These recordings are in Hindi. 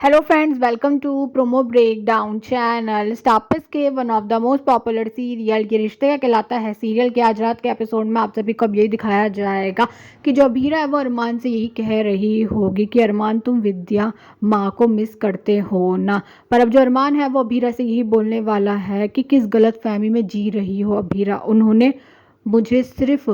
Hello friends, welcome to promo breakdown channel. Star के one of the most popular serial ये रिश्ते का कहलाता है सीरियल के आज रात के एपिसोड में आप सभी को अब यही दिखाया जाएगा कि जो अभीरा है वो अरमान से यही कह रही होगी कि अरमान तुम विद्या माँ को मिस करते हो ना। पर अब जो अरमान है वो अभीरा से यही बोलने वाला है कि किस गलत फहमी में जी रही हो अभीरा, उन्होंने मुझे सिर्फ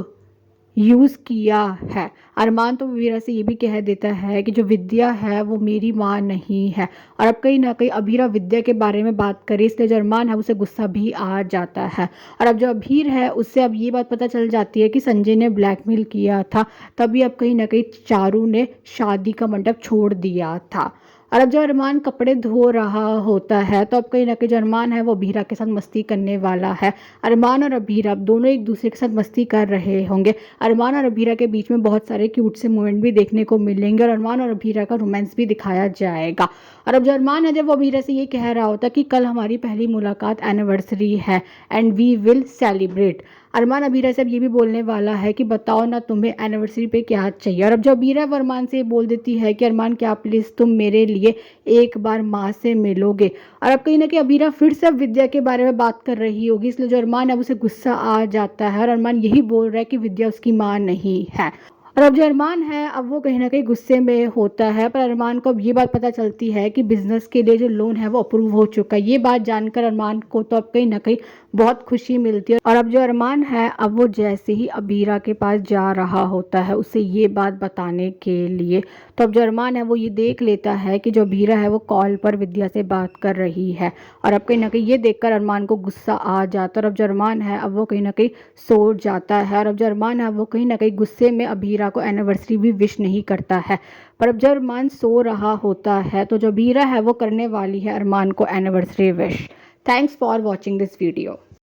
यूज़ किया है। अरमान तो वीरा से ये भी कह देता है कि जो विद्या है वो मेरी माँ नहीं है। और अब कहीं ना कहीं अभीरा विद्या के बारे में बात करे, इसलिए जो अरमान है उसे गुस्सा भी आ जाता है। और अब जो अभीर है उससे अब ये बात पता चल जाती है कि संजय ने ब्लैकमेल किया था, तभी अब कहीं ना कहीं चारू ने शादी का मंडप छोड़ दिया था। और अब जो अरमान कपड़े धो रहा होता है तो अब कहीं ना कहीं जो अरमान है वो अभीरा के साथ मस्ती करने वाला है। अरमान और अभीरा दोनों एक दूसरे के साथ मस्ती कर रहे होंगे। अरमान और अभीरा के बीच में बहुत सारे क्यूट से मोमेंट भी देखने को मिलेंगे और अरमान और अभीरा का रोमांस भी दिखाया जाएगा। और अब जो अरमान है जब वो अभीरा से ये कह रहा होता कि कल हमारी पहली मुलाकात एनिवर्सरी है एंड वी विल सेलिब्रेट। अरमान अभीरा से अब ये भी बोलने वाला है कि बताओ ना तुम्हें एनिवर्सरी पे क्या चाहिए। और अब जो अभीरा है वो अरमान से बोल देती है कि अरमान क्या प्लीज़ तुम मेरे लिए एक बार माँ से मिलोगे। और अब कहीं ना कहीं अभीरा फिर से अब विद्या के बारे में बात कर रही होगी, इसलिए जो अरमान है उसे गुस्सा आ जाता है और अरमान यही बोल रहा है कि विद्या उसकी माँ नहीं है। और अब जो अरमान है अब वो कहीं ना कहीं गुस्से में होता है, पर अरमान को अब ये बात पता चलती है कि बिजनेस के लिए जो लोन है वो अप्रूव हो चुका है। ये बात जानकर अरमान को तो अब कहीं ना कहीं बहुत खुशी मिलती है। और अब जो अरमान है अब वो जैसे ही अबीरा के पास जा रहा होता है उसे ये बात बताने के लिए, तो अब जो अरमान है वो ये देख लेता है कि जो अबीरा है वो कॉल पर विद्या से बात कर रही है। और अब कहीं ना कहीं ये देखकर अरमान को गुस्सा आ जाता है और अब जो अरमान है अब वो कहीं ना कहीं सो जाता है। और अब जो अरमान है वो कहीं ना कहीं गुस्से में अबीरा को एनिवर्सरी भी विश नहीं करता है। पर अब जब अरमान सो रहा होता है तो जो अबीरा है वो करने वाली है अरमान को anniversary wish. Thanks for watching this video.